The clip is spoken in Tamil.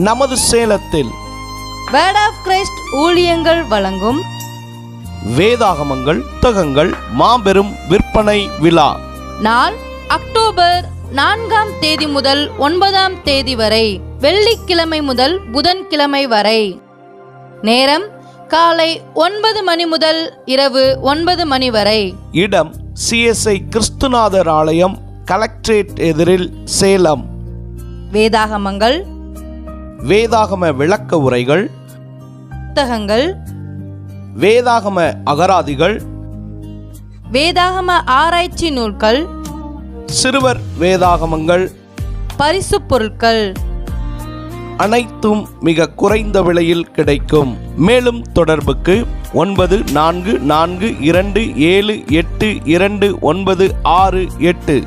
நமது சேலத்தில் வேர்ட் ஆஃப் கிரைஸ்ட் ஊழியங்கள் வழங்கும் வேதாகமங்கள் புத்தகங்கள் மாபெரும் விற்பனை விழா. நாள் அக்டோபர் 4ஆம் தேதி முதல் 9ஆம் தேதி வரை, வெள்ளிக்கிழமை முதல் புதன்கிழமை வரை. நேரம் காலை 9 மணி முதல் இரவு 9 மணி வரை. இடம் CSI கிறிஸ்துநாதர் ஆலயம், கலெக்டரேட் எதிரில், சேலம். வேதாகமங்கள், வேதாகம விளக்க உரைகள், புத்தகங்கள், வேதாகம அகராதிகள், வேதாகம ஆராய்ச்சி நூல்கள், சிறுவர் வேதாகமங்கள், பரிசு பொருட்கள் அனைத்தும் மிக குறைந்த விலையில் கிடைக்கும். மேலும் தொடர்புக்கு 9442782968.